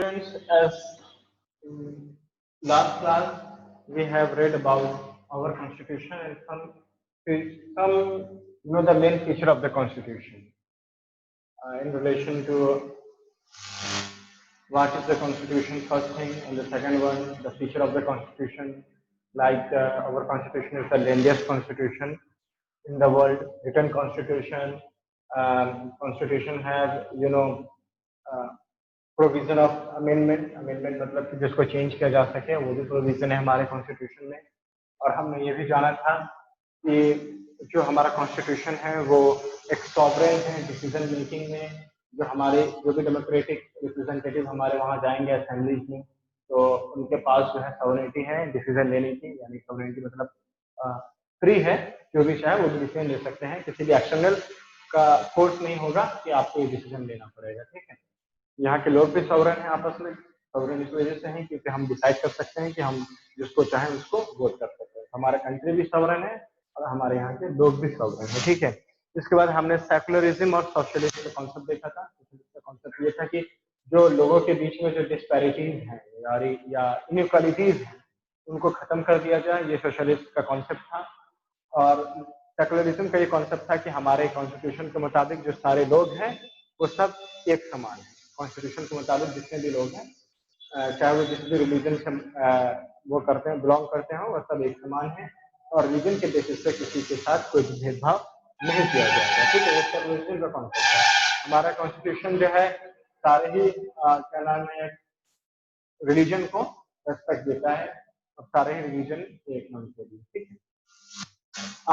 Friends, as in last class we have read about our constitution and some the main feature of the constitution in relation to what is the constitution first thing, and the second one the feature of the constitution, like our constitution is the lengthiest constitution in the world, written constitution. Constitution have provision of amendment मतलब कि जिसको change किया जा सके, वो भी provision है हमारे कॉन्स्टिट्यूशन में। और हमने ये भी जाना था कि जो हमारा कॉन्स्टिट्यूशन है वो एक सॉवरेन है डिसीजन मेकिंग में। जो हमारे जो भी डेमोक्रेटिक रिप्रेजेंटेटिव हमारे वहाँ जाएंगे असेंबलीज में, तो उनके पास जो है सॉवरेनिटी है डिसीजन लेने की, यानी सॉवरेनिटी मतलब फ्री है, जो भी चाहे वो भी डिसीजन ले सकते हैं, किसी भी एक्सटर्नल का फोर्स नहीं होगा कि आपको ये डिसीजन लेना पड़ेगा। ठीक है, यहाँ के लोग भी सॉवरेन हैं आपस में। सॉवरेन इस वजह से हैं क्योंकि हम डिसाइड कर सकते हैं कि हम जिसको चाहें उसको वोट कर सकते हैं। हमारा कंट्री भी सॉवरेन है और हमारे यहाँ के लोग भी सॉवरेन है। ठीक है, इसके बाद हमने सेकुलरिज्म और सोशलिज्म का कॉन्सेप्ट देखा था। इसका कॉन्सेप्ट ये था कि जो लोगों के बीच में जो डिस्पैरिटीज हैं या इनइक्वालिटीज हैं उनको खत्म कर दिया जाए, ये सोशलिस्ट का कॉन्सेप्ट था। और सेकुलरिज्म का ये कॉन्सेप्ट था कि हमारे कॉन्स्टिट्यूशन के मुताबिक जो सारे लोग हैं वो सब एक समान है। कॉन्स्टिट्यूशन के मुताबिक जितने भी लोग हैं, चाहे वो जिस भी रिलीजन से वो करते हैं, बिलोंग करते हैं, वो सब एक समान है और रिलीजन के बेसिस पे किसी के साथ कोई भेदभाव नहीं किया जाएगा। ठीक है, ये सेकुलरिज्म का कॉन्सेप्ट है। हमारा कॉन्स्टिट्यूशन जो है सारे ही क्या नाम है रिलीजन को रेस्पेक्ट देता है और सारे ही रिलीजन एक मन के लिए। ठीक है,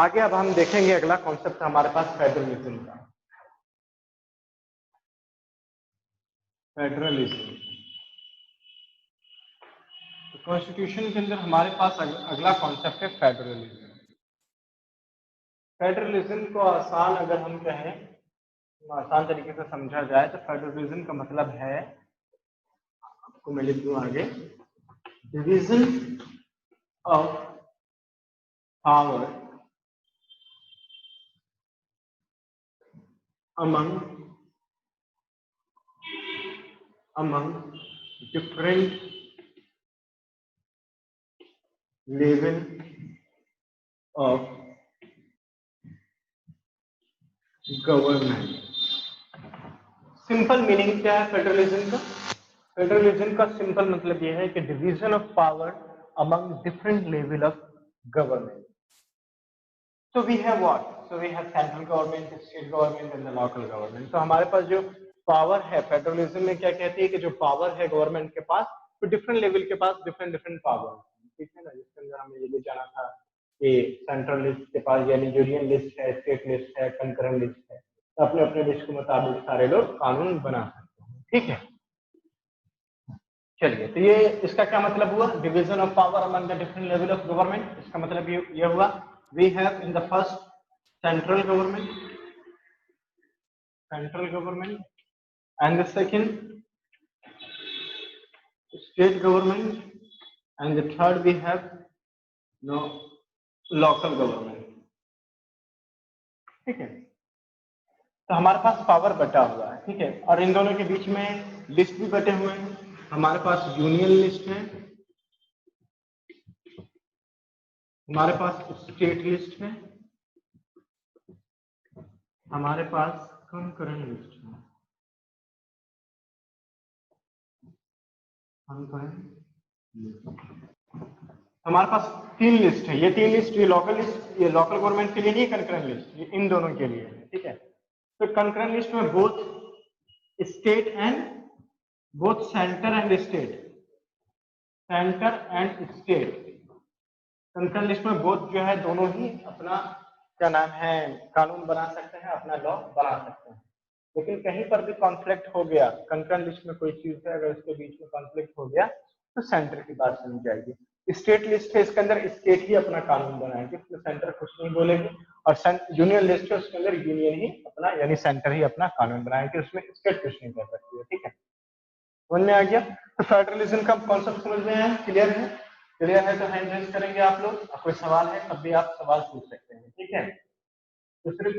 आगे अब हम देखेंगे अगला कॉन्सेप्ट हमारे पास फेडरलिज्म का। फेडरलिज्म तो कॉन्स्टिट्यूशन के अंदर हमारे पास अगला कॉन्सेप्ट है फेडरलिज्म। फेडरलिज्म को आसान अगर हम कहें, आसान तरीके से समझा जाए तो फेडरलिज्म का मतलब है, आपको मैं लिख दूं आगे, division of power among different level of government. Simple meaning क्या है फेडरलिज्म का? फेडरलिज्म का सिंपल मतलब यह है कि division of power among different level of government. So we have what? So we have central government, state government and the local government. तो हमारे पास जो पावर है फेडरलिज्म में क्या कहती है कि जो पावर है गवर्नमेंट के पास, तो डिफरेंट लेवल के पास डिफरेंट पावर। ठीक है ना, जिसके अंदर हमें ये भी जाना था कि सेंट्रल लिस्ट के पास यानी यूनियन लिस्ट है, स्टेट लिस्ट है, कंकरेंट लिस्ट है, तो अपने अपने लिस्ट के मुताबिक सारे लोग कानून बना सकते हैं। ठीक है, चलिए, तो ये इसका क्या मतलब हुआ, division of power among the different level of government. इसका मतलब ये हुआ we have in the first central government and the second state government and the third we have local government। ठीक है, तो हमारे पास पावर बटा हुआ है। ठीक है, और इन दोनों के बीच में लिस्ट भी बटे हुए हैं। हमारे पास यूनियन लिस्ट है, हमारे पास स्टेट लिस्ट है, हमारे पास कंकरेंट लिस्ट है। हमारे पास तीन लिस्ट है। ये तीन लिस्ट, ये लोकल गवर्नमेंट के लिए नहीं, कंकरेंट लिस्ट ये इन दोनों के लिए है। ठीक है, तो कंकरेंट लिस्ट में both state and both centre and state, concurrent list में बोथ जो है दोनों ही अपना क्या नाम है कानून बना सकते हैं, अपना लॉ बना सकते हैं। लेकिन कहीं पर भी कॉन्फ्लिक्ट हो गया, कंकरेंट लिस्ट में कोई चीज है अगर इसके बीच में कॉन्फ्लिक्ट हो गया तो सेंटर की बात सुनी जाएगी। स्टेट लिस्ट है, इसके अंदर स्टेट ही अपना कानून बनाएगी, इसमें सेंटर कुछ नहीं बोलेगी। और यूनियन लिस्ट है, उसके अंदर यूनियन ही अपना यानी सेंटर ही अपना कानून बनाएगी, उसमें स्टेट कुछ नहीं कर सकती है। ठीक है, समझ में आ गया? तो फेडरलिज्म का कॉन्सेप्ट समझ में आया? क्लियर है? क्लियर है तो हैंड रेज करेंगे आप लोग। कोई सवाल है तब भी आप सवाल पूछ सकते हैं। ठीक है, तो सिर्फ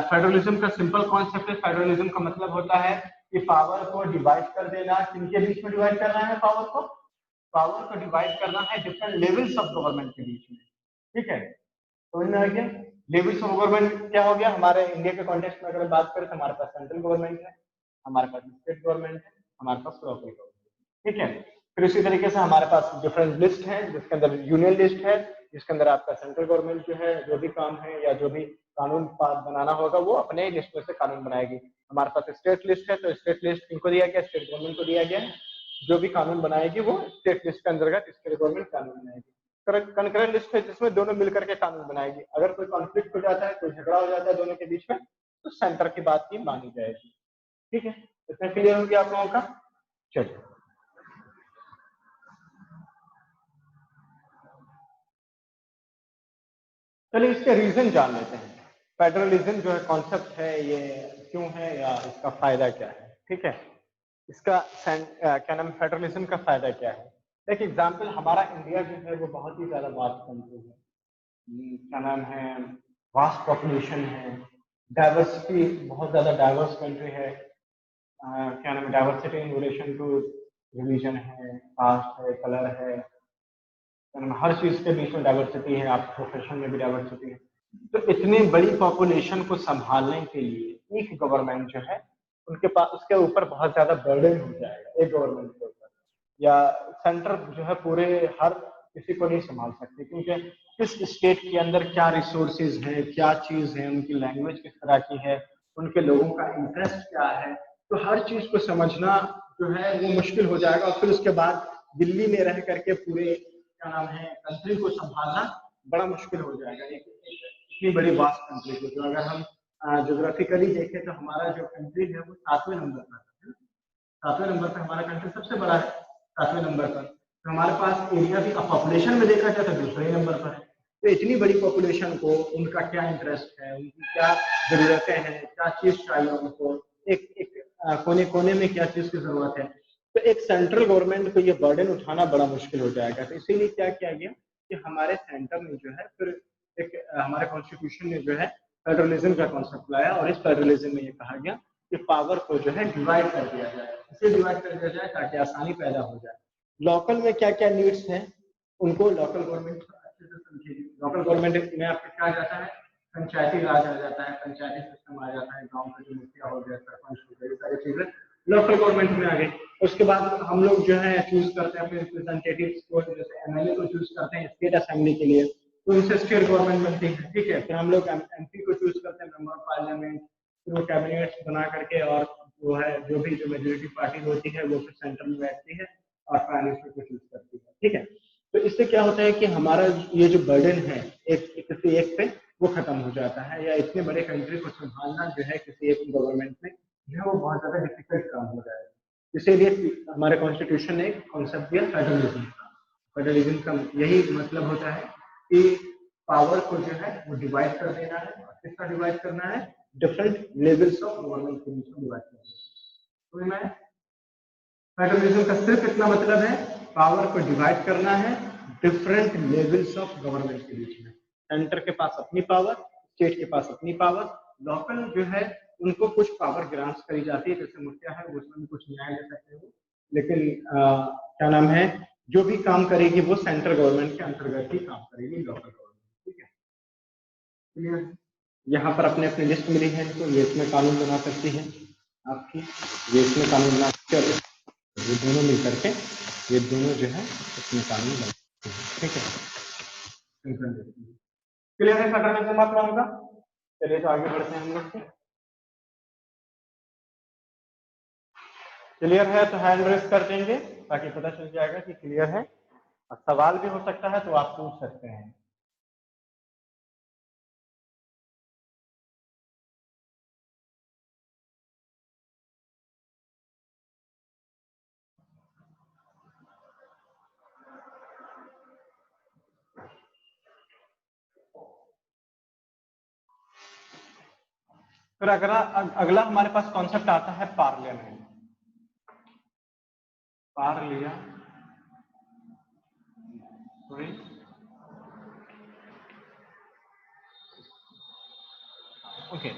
फेडरलिज्म का सिंपल कॉन्सेप्ट है। फेडरलिज्म का मतलब होता है कि पावर को डिवाइड कर देना, किनके बीच में डिवाइड करना है पावर को डिवाइड करना है डिफरेंट लेवल्स ऑफ गवर्नमेंट के बीच में, ठीक है। तो इनमें आ गया लेवल्स ऑफ गवर्नमेंट क्या हो गया, हमारे इंडिया के कॉन्टेक्स्ट में अगर बात करें तो हमारे पास सेंट्रल गवर्नमेंट है, हमारे पास स्टेट गवर्नमेंट है, हमारे पास लोकल गवर्नमेंट, ठीक है। फिर उसी तरीके से हमारे पास डिफरेंट लिस्ट है, जिसके अंदर यूनियन लिस्ट है, जिसके अंदर आपका सेंट्रल गवर्नमेंट जो है जो भी काम है या जो भी कानून बनाना होगा वो अपने लिस्ट में से कानून बनाएगी। हमारे पास स्टेट लिस्ट है, तो स्टेट लिस्ट किनको दिया गया, स्टेट गवर्नमेंट को दिया गया है, जो भी कानून बनाएगी वो स्टेट लिस्ट के अंतर्गत स्टेट गवर्नमेंट कानून बनाएगी। कंकरेंट लिस्ट है जिसमें दोनों मिलकर के कानून बनाएगी, अगर कोई कॉन्फ्लिक्ट हो जाता है, कोई झगड़ा हो जाता है दोनों के बीच में, तो सेंटर की बात की मानी जाएगी, ठीक है। इतना क्लियर हो गया आप लोगों का? चलिए चलिए इसके रीजन जान लेते हैं। फेडरलिज्म जो है कॉन्सेप्ट है ये क्यों है या इसका फायदा क्या है, ठीक है। इसका क्या नाम, फेडरलिज्म का फायदा क्या है। एक एग्जांपल, हमारा इंडिया जो है वो बहुत ही ज्यादा वास्ट कंट्री है, क्या नाम है, वास्ट पॉपुलेशन है, डाइवर्सिटी, बहुत ज्यादा डाइवर्स कंट्री है, क्या नाम है, diversity in relation to religion है, कास्ट है, कलर है, हर चीज के बीच में डाइवर्सिटी है, आप प्रोफेशन में भी डाइवर्सिटी है। तो इतनी बड़ी पॉपुलेशन को संभालने के लिए एक गवर्नमेंट जो है उनके पास, उसके ऊपर बहुत ज्यादा बर्डन हो जाएगा एक गवर्नमेंट के ऊपर, या सेंटर जो है पूरे हर किसी को नहीं संभाल सकते, क्योंकि किस स्टेट के अंदर क्या रिसोर्सेज है, क्या चीज है, उनकी लैंग्वेज किस तरह की है, उनके लोगों का इंटरेस्ट क्या है, तो हर चीज को समझना जो है वो मुश्किल हो जाएगा। और फिर उसके बाद दिल्ली में रह करके पूरे क्या नाम है कंट्री को संभालना बड़ा मुश्किल हो जाएगा, एक इतनी बड़ी वास्ट कंट्री को। जो अगर हम ज्योग्राफिकली देखें तो हमारा जो कंट्री है वो 7वें नंबर पर है, 7वें नंबर पर हमारा कंट्री सबसे बड़ा है, 7वें नंबर पर। तो हमारे पास एरिया भी, अब पॉपुलेशन में देखा जाए तो दूसरे नंबर पर है। तो इतनी बड़ी पॉपुलेशन को उनका क्या इंटरेस्ट है, उनकी क्या जरूरतें हैं, क्या चीज चाहिए उनको, एक एक कोने कोने में क्या चीज की जरूरत है, तो एक सेंट्रल गवर्नमेंट को ये बर्डन उठाना बड़ा मुश्किल हो जाएगा। तो इसीलिए क्या किया गया कि हमारे सेंटर में जो है फिर एक हमारे कॉन्स्टिट्यूशन में जो है फेडरलिज्म का कॉन्सेप्ट लाया, और इस फेडरलिज्म में ये कहा गया कि पावर को जो है डिवाइड कर दिया जाए, इसे डिवाइड कर दिया जाए ताकि आसानी पैदा हो जाए। लोकल में क्या क्या नीड्स हैं उनको लोकल गवर्नमेंट अच्छे से समझेगी। लोकल गवर्नमेंट में आपका क्या आ जाता है, पंचायती राज आ जाता है, पंचायती सिस्टम आ जाता है, गांव का जो मुखिया हो गया, सरपंच हो गया, ये सारी चीजें लोकल गवर्नमेंट में आ गई। उसके बाद हम लोग जो है चूज करते हैं अपने रिप्रेजेंटेटिव्स को, जैसे एमएलए को चूज करते हैं स्टेट असेंबली के लिए, तो उनसे स्टेट गवर्नमेंट बनती है, ठीक है। फिर हम लोग एमपी को चूज करते हैं, मेंबर ऑफ पार्लियामेंट, फिर वो कैबिनेट बना करके, और वो है जो भी जो मेजोरिटी पार्टी होती है वो फिर सेंटर में बैठती है और प्राइम मिनिस्टर को चूज करती है, ठीक है। तो इससे क्या होता है कि हमारा ये जो बर्डन है एक किसी एक पे वो खत्म हो जाता है, या इतने बड़े कंट्री को संभालना जो है किसी एक गवर्नमेंट में जो है वो बहुत ज्यादा डिफिकल्ट काम हो जाएगा। इसीलिए हमारे कॉन्स्टिट्यूशन ने कॉन्सेप्ट दिया फेडरलिज्म का। फेडरलिज्म का यही मतलब होता है कि पावर को जो है वो डिवाइड कर देना है, और किसका डिवाइड करना है, डिफरेंट लेवल्स ऑफ गवर्नमेंट के बीच में डिवाइड करना है। तो मैं फेडरलिज्म का सिर्फ इतना मतलब है, पावर को डिवाइड करना है डिफरेंट लेवल्स ऑफ गवर्नमेंट के बीच में। सेंटर के पास अपनी पावर, स्टेट के पास अपनी पावर, लोकल जो है उनको कुछ पावर ग्रांट्स करी जाती है, जैसे मुखिया है वो उसमें भी कुछ न्याय ले सकते हो, लेकिन क्या नाम है, जो भी काम करेगी वो सेंट्रल गवर्नमेंट के अंतर्गत ही काम करेगी, लोकल गवर्नमेंट, ठीक है। क्लियर? यहाँ पर अपने अपने लिस्ट मिली है, तो ये इसमें कानून बना सकती है आपकी, ये इसमें कानून बना सकते हैं, ये दोनों मिलकर के ये दोनों जो है इसमें कानून बनते हैं, ठीक है। क्लियर है फेडरलिज्म आप लोगों का? चलिए तो आगे बढ़ते हैं हम लोग। क्लियर है तो हैंड रेस कर देंगे ताकि पता चल जाएगा कि क्लियर है, और सवाल भी हो सकता है तो आप पूछ सकते हैं। फिर अगला अगला हमारे पास कॉन्सेप्ट आता है पार्लियामेंट। पार्लिया ओके,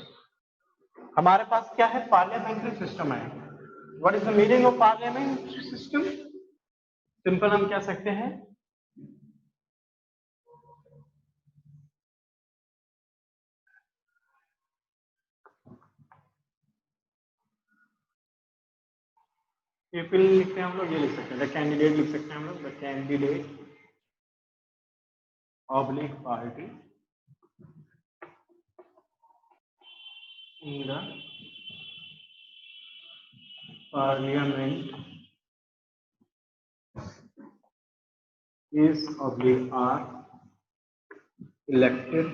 हमारे पास क्या है, पार्लियामेंट्री सिस्टम है। What is the meaning of parliament system? Simple हम कह सकते हैं पीपल लिखते हैं हम लोग, ये लिख सकते हैं द कैंडिडेट, लिख सकते हैं हम लोग the candidate oblique party in the parliament is oblique are elected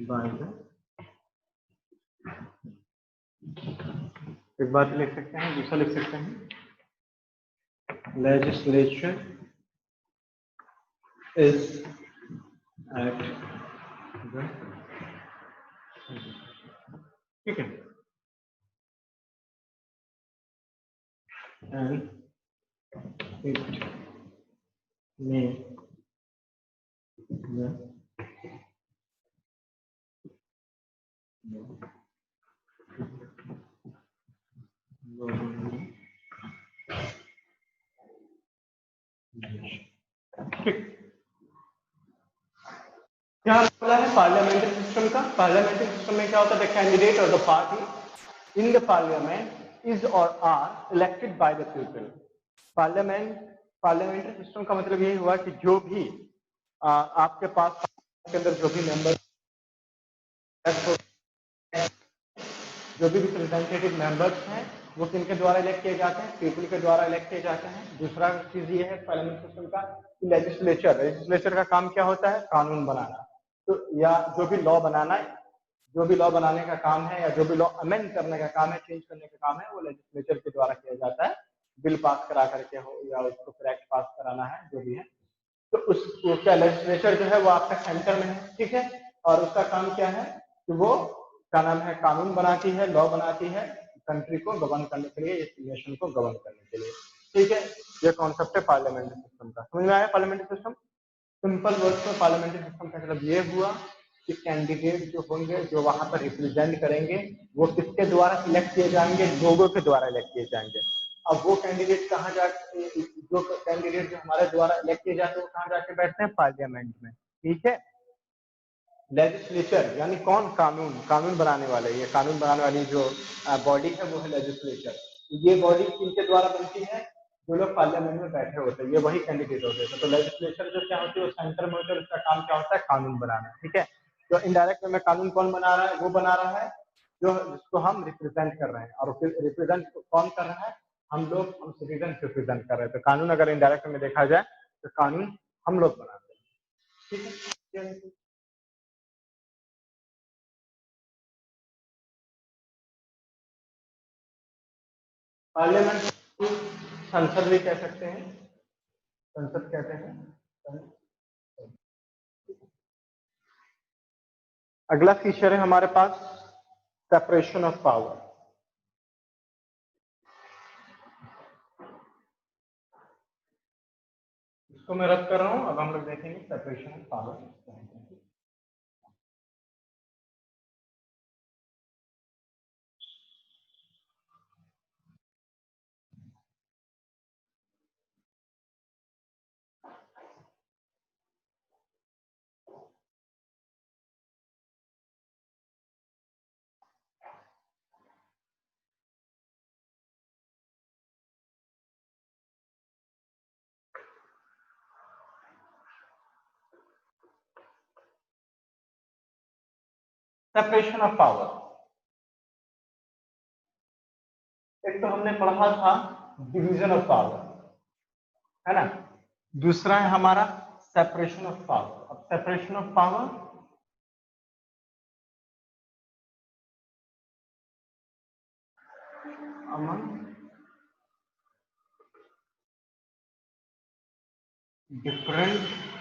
by the, एक बात लिख सकते हैं, दूसरा लिख सकते हैं लेजिस्लेचर is at the, ठीक है, and it may the ठीक। क्या बोला है पार्लियामेंट्री सिस्टम का? पार्लियामेंट्री सिस्टम में क्या होता है? द कैंडिडेट और the party in the parliament is और are elected by the people. Parliamentary system का मतलब यही हुआ कि जो भी आपके पास के अंदर जो भी मेंबर, जो भी रिप्रेजेंटेटिव मेंबर्स हैं वो किनके द्वारा इलेक्ट किए जाते हैं? पीपल के द्वारा इलेक्ट किए जाते हैं। दूसरा चीज ये है पार्लियामेंट सिस्टम का, लेजिस्लेचर का काम क्या होता है? कानून बनाना। तो या जो भी लॉ बनाना है, जो भी लॉ बनाने का काम है या जो भी लॉ अमेंड करने का काम है, चेंज करने का काम है, वो लेजिस्लेचर के द्वारा किया जाता है। बिल पास करा करके हो या उसको फिर एक्ट पास कराना है, जो भी है। तो उसका लेजिस्लेचर जो है वो आपका सेंटर में है, ठीक है। और उसका काम क्या है कि वो क्या नाम है, कानून बनाती है, लॉ बनाती है कंट्री को गवर्न करने के लिए, इस नेशन को गवर्न करने के लिए, ठीक है। ये कॉन्सेप्ट है पार्लियामेंट्री सिस्टम का। समझ में आया पार्लियामेंट्री सिस्टम? सिंपल वर्ड्स में पार्लियामेंट्री सिस्टम का मतलब ये हुआ कि कैंडिडेट जो होंगे, जो वहां पर रिप्रेजेंट करेंगे, वो किसके द्वारा इलेक्ट किए जाएंगे? लोगों के द्वारा इलेक्ट किए जाएंगे। अब वो कैंडिडेट कहाँ जाके, जो कैंडिडेट जो हमारे द्वारा इलेक्ट किए जाते हैं वो कहाँ जाके बैठते हैं? पार्लियामेंट में, ठीक है। लेजिस्लेचर यानी कौन? कानून, कानून बनाने वाले। ये कानून बनाने वाली जो बॉडी है वो है लेजिस्लेचर। ये बॉडी किनके द्वारा बनती है? जो लोग पार्लियामेंट में बैठे होते हैं, ये वही कैंडिडेट होते हैं। तो लेजिस्लेचर जो क्या होती है, वो सेंटर में होती है, उसका काम क्या होता है? कानून बनाना, ठीक है। तो इनडायरेक्ट वे में कानून कौन बना रहा है? वो बना रहा है जो, जिसको हम रिप्रेजेंट कर रहे हैं। और फिर रिप्रेजेंट कौन कर रहा है? हम लोग, हम सिटीजन रिप्रेजेंट कर रहे हैं। तो कानून अगर इनडायरेक्ट में देखा जाए तो कानून हम लोग बनाते हैं, ठीक है। पार्लियामेंट संसद भी कह सकते हैं, संसद कहते हैं। अगला फीचर है हमारे पास सेपरेशन ऑफ पावर। इसको मैं रद्द कर रहा हूं, अब हम लोग देखेंगे separation of power. Separation of power, एक तो हमने पढ़ा था डिवीजन ऑफ पावर, है ना। दूसरा है हमारा सेपरेशन ऑफ पावर। अब separation of power among different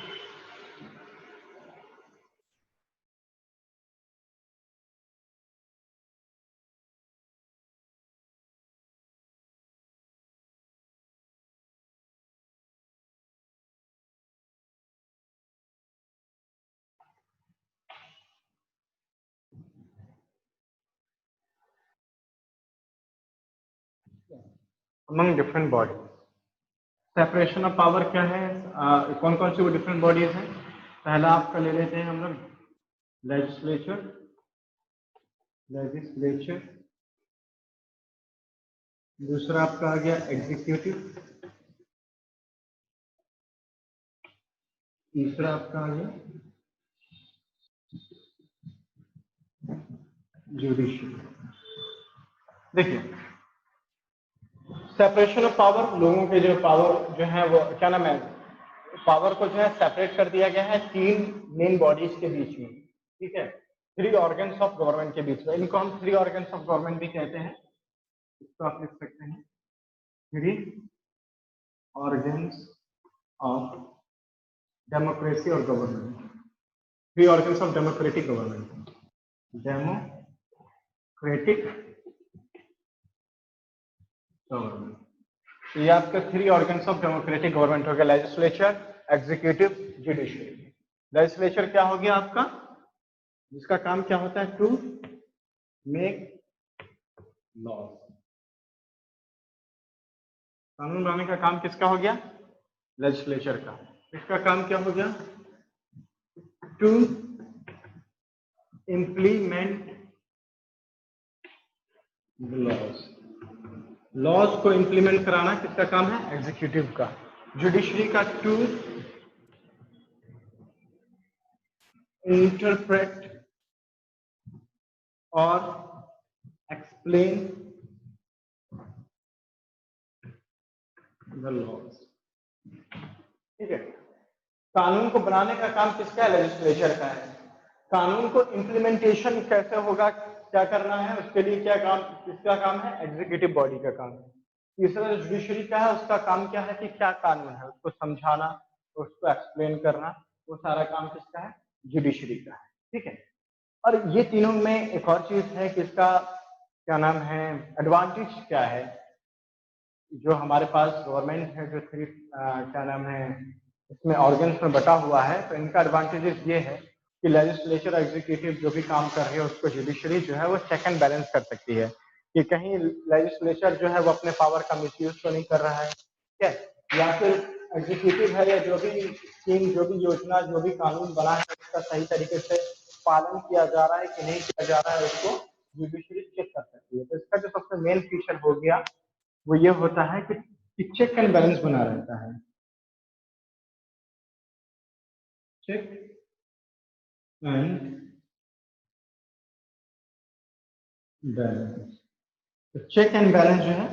among different bodies. Separation of power क्या है, कौन कौन सी वो डिफरेंट बॉडीज हैं? पहला आपका ले लेते हैं हम लोग लेजिस्लेचर। लेजिस्लेचर, दूसरा आपका आ गया एग्जीक्यूटिव, तीसरा आपका आ गया जुडिशियरी। देखिए, सेपरेशन ऑफ पावर, लोगों के जो पावर जो है वो क्या नाम है, पावर को जो है सेपरेट कर दिया गया है तीन मेन बॉडीज के बीच में, ठीक है, थ्री ऑर्गन्स ऑफ गवर्नमेंट के बीच में। इनको हम थ्री ऑर्गन्स ऑफ गवर्नमेंट भी कहते हैं, इसको आप लिख सकते हैं थ्री ऑर्गन्स ऑफ डेमोक्रेसी और government, three organs of democratic government, democratic government. तो ये आपके three organs of democratic government हो गया, लेजिस्लेचर, एग्जीक्यूटिव, जुडिशियरी। लेजिस्लेचर क्या हो गया आपका, जिसका काम क्या होता है, टू मेक लॉ, कानून बनाने का काम किसका हो गया, लेजिस्लेचर का। इसका काम क्या हो गया, टू इंप्लीमेंट लॉज, लॉज को इंप्लीमेंट कराना किसका काम है, एग्जीक्यूटिव का। जुडिशरी का टू इंटरप्रेट और एक्सप्लेन द लॉज, ठीक है। कानून को बनाने का काम किसका है, लेजिस्लेचर का है। कानून को इंप्लीमेंटेशन कैसे होगा, क्या करना है, उसके लिए क्या काम, किसका काम है, एग्जीक्यूटिव बॉडी का काम है। तीसरा जुडिशरी का है, उसका काम क्या है कि क्या कानून है उसको समझाना, उसको एक्सप्लेन करना, वो सारा काम किसका है, जुडिशरी का है, ठीक है। और ये तीनों में एक और चीज है कि इसका क्या नाम है, एडवांटेज क्या है, जो हमारे पास गवर्नमेंट है जो थ्री क्या नाम है इसमें ऑर्गन्स में बटा हुआ है, तो इनका एडवांटेजेस ये है कि लेजिस्लेचर एग्जीक्यूटिव जो भी काम कर रही है उसको जुडिशरी जो है वो चेक एंड बैलेंस कर सकती है कि कहीं लेजिस्लेचर जो है वो अपने पावर का मिसयूज तो नहीं कर रहा है, ठीक है, या फिर एग्जीक्यूटिव है या जो भी स्कीम, जो भी योजना, जो भी कानून बना है उसका सही तरीके से पालन किया जा रहा है कि नहीं किया जा रहा है, उसको जुडिशरी चेक कर सकती है। तो इसका जो सबसे मेन फीचर हो गया वो ये होता है कि चेक एंड बैलेंस बना रहता है, चेक एंड बैलेंस। तो चेक एंड बैलेंस जो है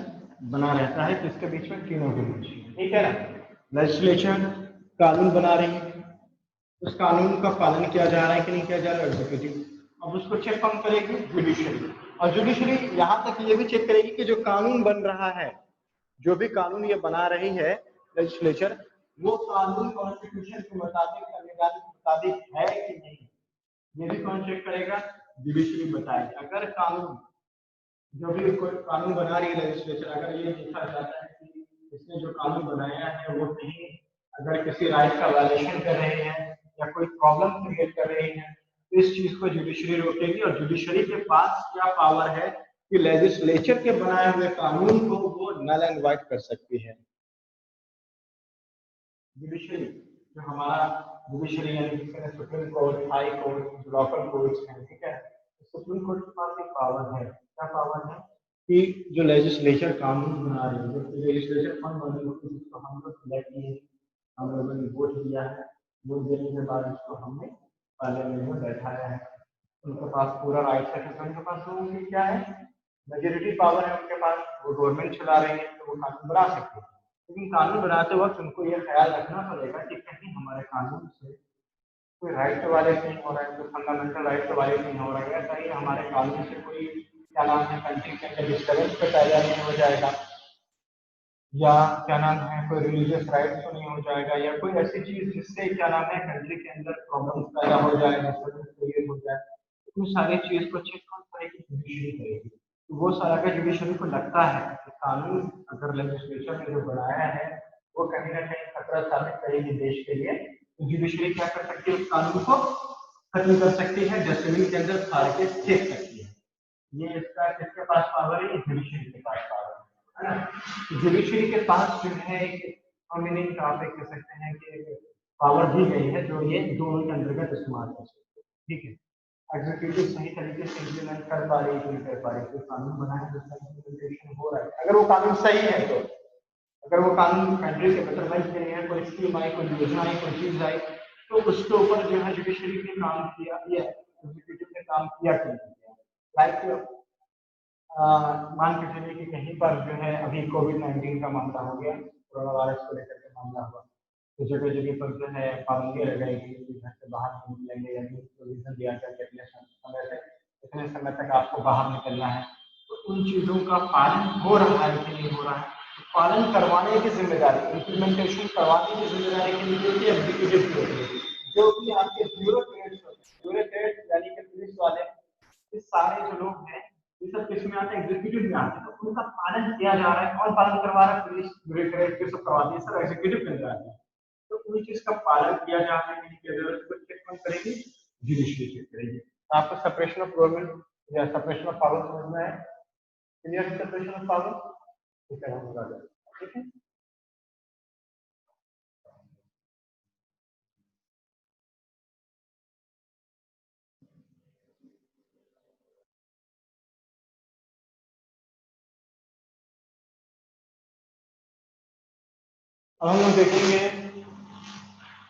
बना रहता है किसके बीच में, तीनों के बीच में, ठीक है ना। लेजिस्लेचर कानून बना रही है, उस कानून का पालन किया जा रहा है कि नहीं किया जा रहा है, एग्जीक्यूटिव, अब उसको चेक कौन करेगी, जुडिशरी। और जुडिशरी यहाँ तक ये भी चेक करेगी कि जो कानून बन रहा है, जो भी कानून ये बना रही है लेजिस्लेचर, वो कानून कॉन्स्टिट्यूशन के मुताबिक, संविधान के मुताबिक है कि नहीं, ये भी कौन चेक करेगा, जुडिशरी बताएगी। अगर कानून, जो भी कोई कानून बना रही है लेजिस्लेचर, अगर ये देखा जाता है कि इसने जो कानून बनाया है वो कहीं अगर किसी राइट का वायलेशन कर रहे हैं या कोई प्रॉब्लम क्रिएट कर रहे हैं, तो इस चीज को जुडिशरी रोकेगी। और जुडिशरी के पास क्या पावर है कि लेजिस्लेचर के बनाए हुए कानून को वो नल एंड वाइड कर सकती है। जुडिशरी जो हमारा जुडिशरी यानी supreme court, high court, local courts हैं, ठीक है, सुप्रीम कोर्ट के पास एक पावर है, क्या पावर है कि जो लेजिस्लेचर कानून बना रही है, जो लेजिस्लेचर कौन बनी होती है, जिसको हम लोग सिलेक्ट किए, हम लोगों ने वोट दिया है, वोट देने के बाद उसको हमने पार्लियामेंट में बैठाया है, उनके पास पूरा राइट है, क्योंकि उनके पास लोगों की क्या है, मेजोरिटी पावर है उनके पास, वो गवर्नमेंट चला रहे हैं तो वो कानून बना सकते हैं। लेकिन कानून बनाते वक्त उनको ये ख्याल रखना पड़ेगा कि कहीं हमारे कानून से कोई राइट वायलेट नहीं हो रहा है, कोई फंडामेंटल राइट वायलेट नहीं हो रहा है, या कहीं हमारे कानून से कोई क्या नाम है कंट्री के अंदर डिस्टर्बेंस तो पैदा नहीं हो जाएगा, या क्या नाम है कोई रिलीजियस राइट तो नहीं हो जाएगा, या कोई ऐसी चीज जिससे क्या नाम है कंट्री के अंदर प्रॉब्लम पैदा हो जाए, डिस्टर्बेंस क्रिएट हो जाए। तो सारी चीज को चेक कौन करेगी, जुडिशरी करेगी। तो वो सारा का जुडिशरी को लगता है कि कानून अगर लेजिस्लेचर ने जो बनाया है वो कहीं ना कहीं खतरा साबित करेगी देश के लिए, तो जुडिशरी क्या कर सकती है, उस कानून को खत्म कर सकती है, डस्टबिन के अंदर फाड़ के फेंक सकती है। ये इसका किसके पास पावर है, जुडिशरी के पास पावर है। है ना। जुडिशरी के पास जो है एक डोमिनेंट आप कह सकते हैं कि पावर दी गई है जो ये दोनों के अंतर्गत इस्तेमाल कर सकते हैं, ठीक है। एग्जीक्यूटिव सही तरीके से इम्प्लीमेंट कर पा रही है, नहीं कर पा रही, कोई कानून बनाए जिसका इम्प्लीमेंटेशन हो रहा है, अगर वो कानून सही है तो, अगर वो कानून कंट्री के बेटरमेंट के लिए है, कोई स्कीम आई, कोई योजना आई, कोई चीज आई, तो उसके ऊपर जो है जुडिशरी ने काम किया या एग्जीक्यूटिव ने काम किया कि नहीं किया। लाइक मान के चलिए कि कहीं पर जो है अभी कोविड-19 का मामला हो गया, कोरोना वायरस को लेकर के मामला हुआ, तो जगह जगह पर जो है पाबंदियां लगाई गई कि घर से बाहर नहीं निकलेंगे या प्रोविजन दिया गया कि इतने समय से इतने समय तक आपको बाहर निकलना है। तो उन चीजों का पालन हो रहा है कि नहीं हो रहा है, तो पालन करवाने की जिम्मेदारी, इम्प्लीमेंटेशन करवाने की जिम्मेदारी के लिए एग्जीक्यूटिव की होती है, जो कि आपके ब्यूरोक्रेट्स होते हैं। ब्यूरोक्रेट्स यानी कि पुलिस वाले, ये सारे जो लोग हैं, ये सब किसमें आते हैं, एग्जीक्यूटिव में आते हैं। तो उनका पालन किया जा रहा है, कौन पालन करवा रहा है, पुलिस ब्यूरोक्रेट ये सब करवाती है, सब एग्जीक्यूटिव के अंदर आते हैं। तो उन चीज का पालन किया जा रहा है कि नहीं किया जा रहा है, उसको चेक कौन करेगी, जुडिशरी चेक करेगी। तो आपको सेपरेशन ऑफ गवर्नमेंट या सेपरेशन ऑफ पावर समझ में है, क्लियर सेपरेशन ऑफ पावर, ठीक है, हम बता दें, ठीक है। अब हम लोग देखेंगे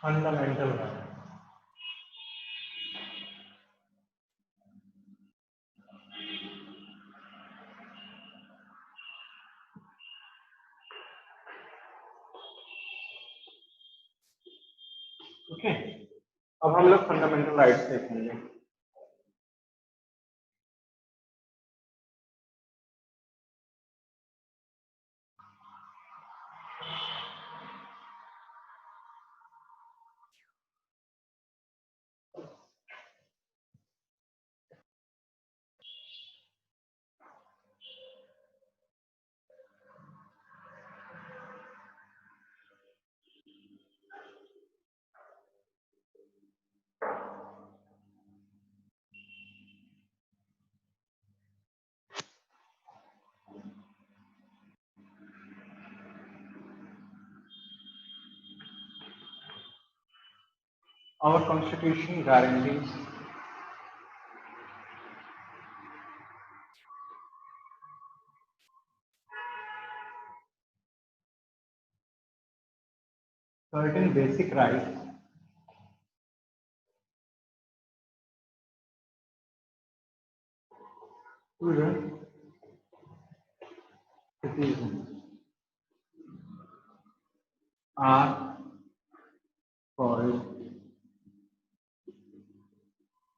फंडामेंटल राइट। ओके, अब हम लोग फंडामेंटल राइट्स देखेंगे। Our constitution guarantees certain basic rights to the citizens are called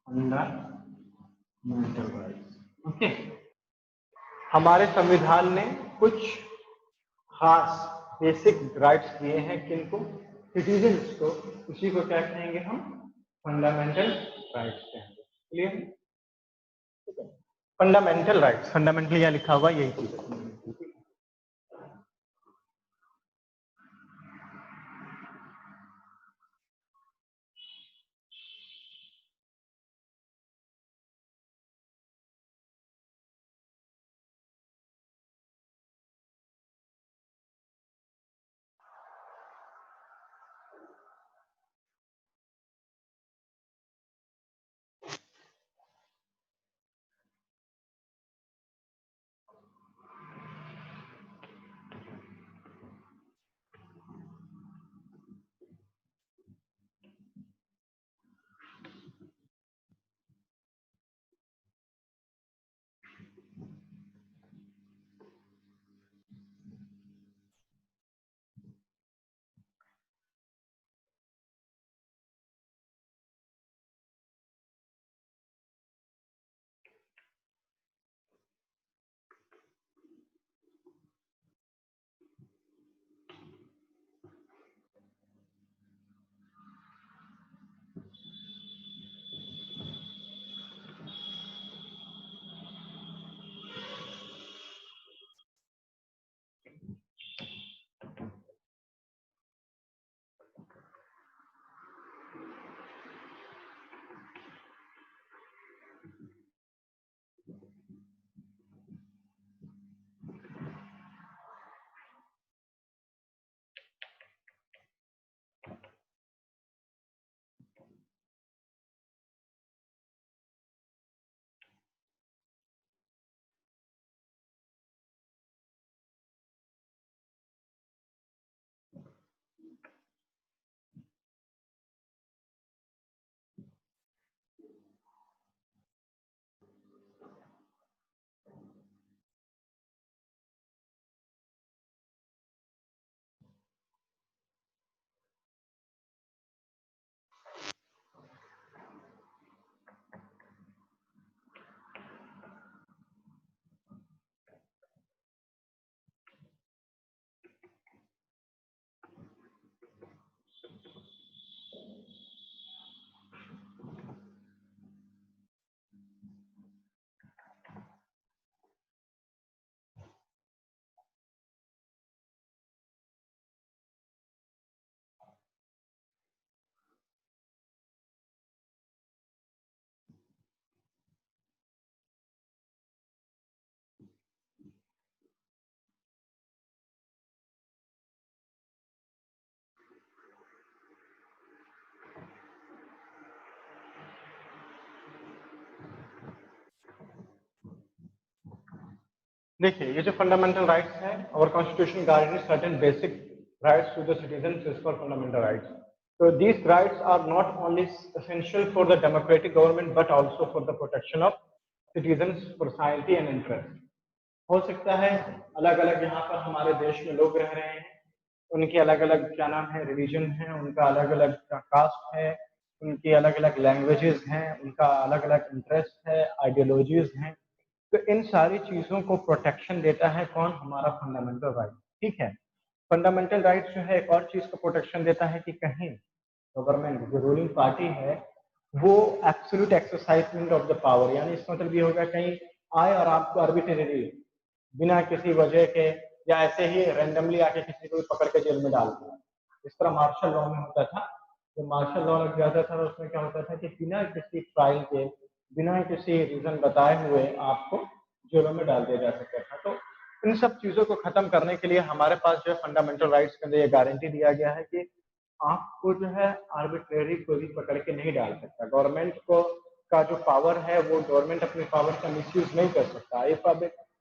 fundamental rights। Okay, हमारे संविधान ने कुछ खास बेसिक राइट्स दिए हैं, किनको, सिटीजन्स को, उसी को क्या कहेंगे हम, फंडामेंटल राइट्स कहेंगे। क्लियर, फंडामेंटल राइट्स, फंडामेंटल यहाँ लिखा हुआ यही चीज है। देखिए, ये जो फंडामेंटल राइट्स हैं, और constitution guarantees certain basic rights to the citizen is for fundamental rights. So these rights are not only essential for the democratic government but also for the protection of citizens, society and interest. हो सकता है अलग अलग यहाँ पर हमारे देश में लोग रह रहे हैं, उनकी अलग अलग क्या नाम है रिलीजन है, उनका अलग अलग कास्ट है, उनकी अलग अलग लैंग्वेजेस हैं, उनका अलग अलग इंटरेस्ट है, आइडियोलॉजीज हैं. तो इन सारी चीजों को प्रोटेक्शन देता है कौन? हमारा फंडामेंटल राइट. ठीक है. फंडामेंटल राइट जो है एक और चीज को प्रोटेक्शन देता है कि कहीं गवर्नमेंट जो रूलिंग पार्टी है वो एब्सोल्यूट एक्सरसाइजमेंट ऑफ द पावर, यानी इसका मतलब ये होगा कहीं आए और आपको आर्बिट्रेरी बिना किसी वजह के या ऐसे ही रैंडमली आके किसी को भी पकड़ के जेल में डाल दिया. इस तरह मार्शल लॉ में होता था. जो मार्शल लॉ लग जाता था उसमें क्या होता था कि बिना किसी ट्रायल के, बिना किसी रीजन बताए हुए आपको जेलों में डाल दिया जा सकता था. तो इन सब चीजों को खत्म करने के लिए हमारे पास जो है फंडामेंटल राइट्स के अंदर ये गारंटी दिया गया है कि आपको जो है आर्बिट्रेरी कोई भी पकड़ के नहीं डाल सकता. गवर्नमेंट को का जो पावर है वो गवर्नमेंट अपनी पावर का मिसयूज नहीं कर सकता.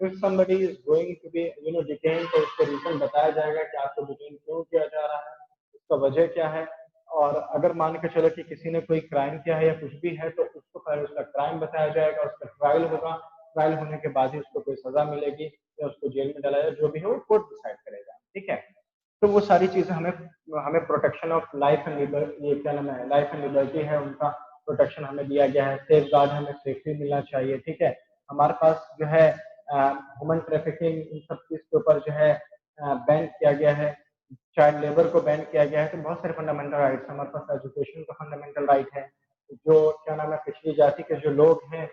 if somebody is going to be detained, तो उसको रीजन बताया जाएगा कि आपको डिटेन क्यों किया जा रहा है, उसका वजह क्या है. और अगर मान के चलो कि किसी ने कोई क्राइम किया है या कुछ भी है तो उसको पहले उसका क्राइम बताया जाएगा, उसका ट्रायल होगा, ट्रायल होने के बाद ही उसको कोई सजा मिलेगी या उसको जेल में डाला जाएगा, जो भी है वो कोर्ट डिसाइड करेगा. ठीक है. तो वो सारी चीजें हमें हमें protection of life and liberty, ये क्या नाम है, लाइफ एंड लिबर्टी है, उनका प्रोटेक्शन हमें दिया गया है. सेफ गार्ड हमें सेफ्टी मिलना चाहिए. ठीक है. हमारे पास जो है ह्यूमन ट्रैफिकिंग इन सब चीज के ऊपर जो है बैन किया गया है. चाइल्ड लेबर को बैन किया गया है. तो बहुत सारे फंडामेंटल राइट्स. हमारे पास एजुकेशन का फंडामेंटल राइट है. जो क्या नाम है पिछड़ी जाति के जो लोग हैं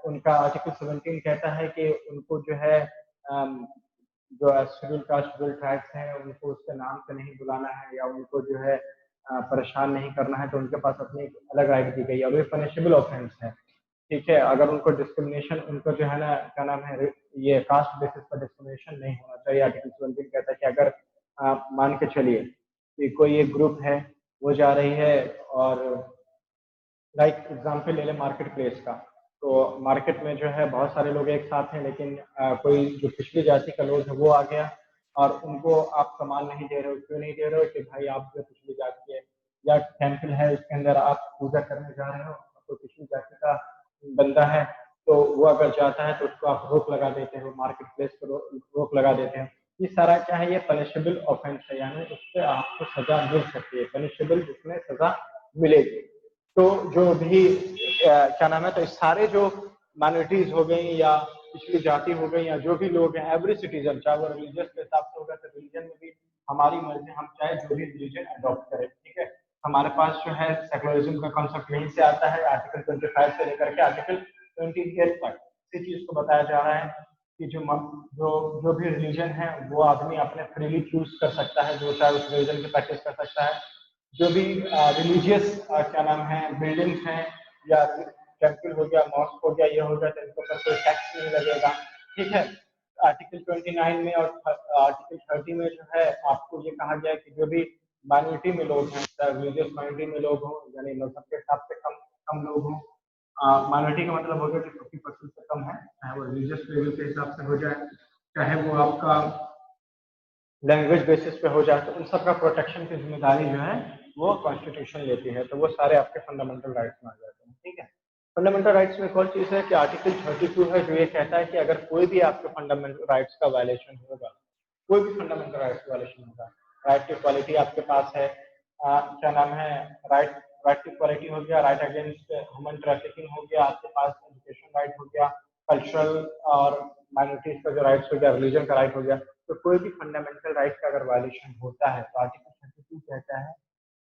उनका आर्टिकल 17 कहता है कि उनको जो है जो शेड्यूल कास्ट शेड्यूल ट्राइब्स हैं उनको उसके नाम से नहीं बुलाना है या उनको जो है परेशान नहीं करना है. तो उनके पास अपनी एक अलग राइट दी गई है और ये पनिशेबल ऑफेंस है. ठीक है. अगर उनको डिस्क्रिमिनेशन, उनको जो है ना क्या नाम है ये कास्ट बेसिस पर डिस्क्रिमिनेशन नहीं होना चाहिए. आर्टिकल 17 कहता है कि अगर आप मान के चलिए कि कोई एक ग्रुप है वो जा रही है और लाइक एग्जाम्पल ले लें मार्केट प्लेस का. तो मार्केट में जो है बहुत सारे लोग एक साथ हैं लेकिन कोई जो पिछली जाति का लोग है वो आ गया और उनको आप सामान नहीं दे रहे हो. क्यों नहीं दे रहे हो? कि भाई आप जो पिछली जाति है या टेम्पल है उसके अंदर आप पूजा करने जा रहे हो तो पिछली जाति का बंदा है तो वो अगर जाता है तो उसको आप रोक लगा देते हो, मार्केट प्लेस पर रोक लगा देते हैं. ये सारा क्या है? ये पनिशेबल ऑफेंस है, यानी उस पर आपको सजा मिल सकती है. पनिशेबल जिसमें सजा मिलेगी. तो जो भी क्या नाम है, तो सारे जो माइनॉरिटीज हो गई या पिछली जाति हो गई या जो भी लोग हैं, एवरी सिटीजन, चाहे वो रिलीजियस के हिसाब से होगा तो रिलीजन में भी हमारी मर्जी, हम चाहे जो भी रिलीजन अडॉप्ट करें. ठीक है. हमारे पास जो है सेकुलरिज्म का कॉन्सेप्ट यहीं से आता है. आर्टिकल 25 से लेकर के आर्टिकल 28 तक इसी चीज को बताया जा रहा है कि जो जो जो भी रिलीजन है वो आदमी अपने फ्रीली चूज कर सकता है, जो चाहे उस रिलीजन की प्रैक्टिस कर सकता है. जो भी रिलीजियस क्या नाम है बिल्डिंग्स हैं या टेम्पल हो गया, मॉस्क हो गया, ये हो गया, तो इनके ऊपर कोई टैक्स नहीं लगेगा. ठीक है. आर्टिकल 29 में और आर्टिकल 30 में जो है आपको ये कहा गया है कि जो भी माइनॉरिटी में लोग हैं, रिलीजियस माइनॉरिटी में लोग हों, यानी मजहब के हिसाब से कम कम लोग हों. माइनॉरिटी का मतलब हो गया कि 50% से कम है, चाहे वो रिलीजियस लेवल के हिसाब से हो जाए, चाहे वो आपका लैंग्वेज बेसिस पे हो जाए, तो उन सब का प्रोटेक्शन की जिम्मेदारी जो है वो कॉन्स्टिट्यूशन लेती है. तो वो सारे आपके फंडामेंटल राइट्स में आ जाते हैं. ठीक है. फंडामेंटल राइट्स में एक और चीज है कि आर्टिकल 32 है जो ये कहता है कि अगर कोई भी आपके फंडामेंटल राइट्स का वायलेशन होगा, कोई भी फंडामेंटल राइट्स का वायलेशन होगा, राइट टू इक्वालिटी आपके पास है, क्या नाम है राइट राइट टू इक्वालिटी हो गया, राइट अगेंस्ट ह्यूमन ट्रैफिकिंग हो गया, आपके पास एजुकेशन राइट हो गया, कल्चरल और माइनॉरिटीज का जो राइट्स हो गया, रिलीजन का राइट हो गया. तो कोई भी फंडामेंटल राइट का अगर वायलेशन होता है तो आर्टिकल 32 कहता है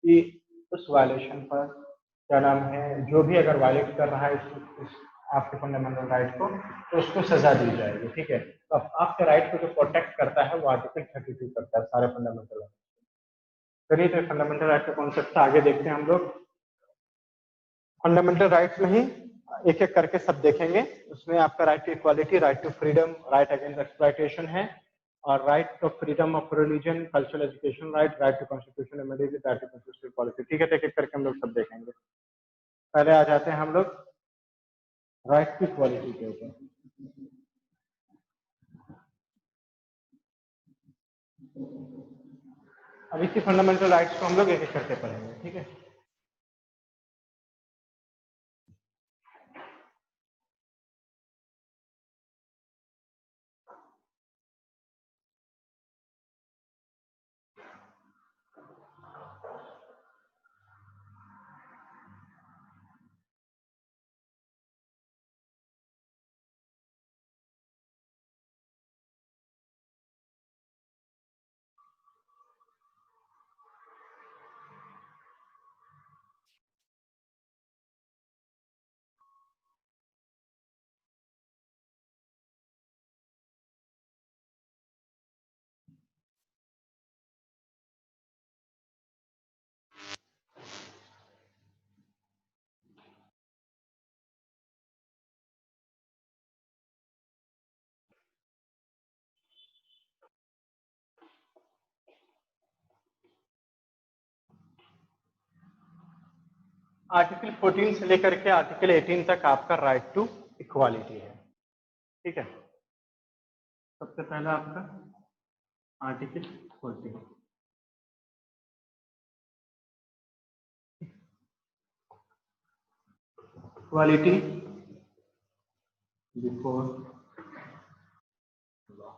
कि उस वायलेशन पर क्या नाम है जो भी अगर वायलेट कर रहा है इस आपके फंडामेंटल राइट को तो उसको सजा दी जाएगी. ठीक है. तो आपके राइट को जो प्रोटेक्ट करता है वो आर्टिकल 32 करता है सारे फंडामेंटल राइट. चलिए तो फंडामेंटल राइट का कॉन्सेप्ट आगे देखते हैं हम लोग. फंडामेंटल राइट्स में ही एक एक करके सब देखेंगे. उसमें आपका right to equality, right to freedom, right against exploitation है, और right to freedom of religion, cultural education right, right to constitution amendment, right to constitutional policy. ठीक है. तो एक एक करके हम लोग सब देखेंगे. पहले आ जाते हैं हम लोग राइट टू इक्वालिटी के ऊपर. अब इसी फंडामेंटल राइट्स को हम लोग एक एक करके पढ़ेंगे, ठीक है। आर्टिकल 14 से लेकर के आर्टिकल 18 तक आपका राइट टू इक्वालिटी है, ठीक है। सबसे पहला आपका article 14, equality before law.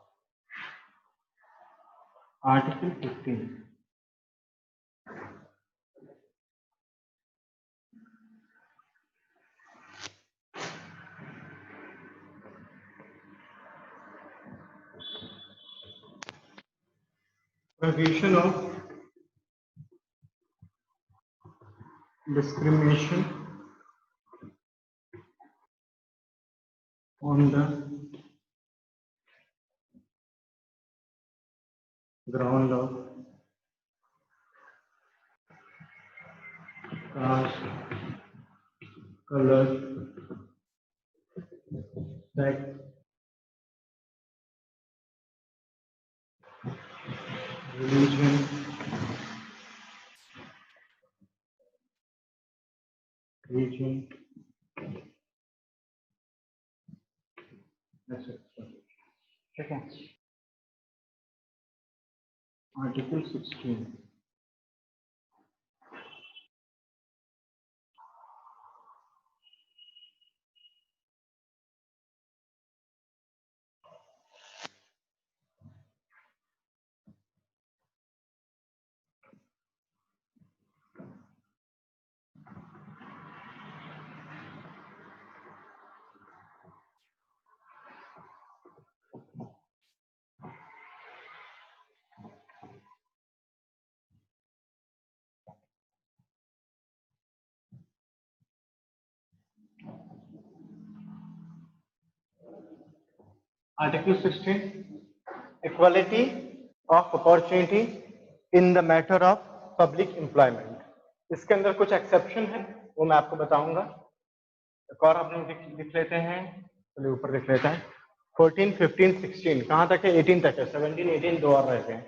Article 15, prohibition of discrimination on the ground of caste, color, sex, religion, etc. ठीक है। Article 16, article 16, equality of opportunity in the matter of public employment. इसके अंदर कुछ एक्सेप्शन है, वो मैं आपको बताऊंगा। एक और हम लोग लिख लेते हैं, चलिए ऊपर लिख लेते हैं। 14, 15, 16 कहाँ तक है? 18 तक है। 17, 18 दो और रह गए।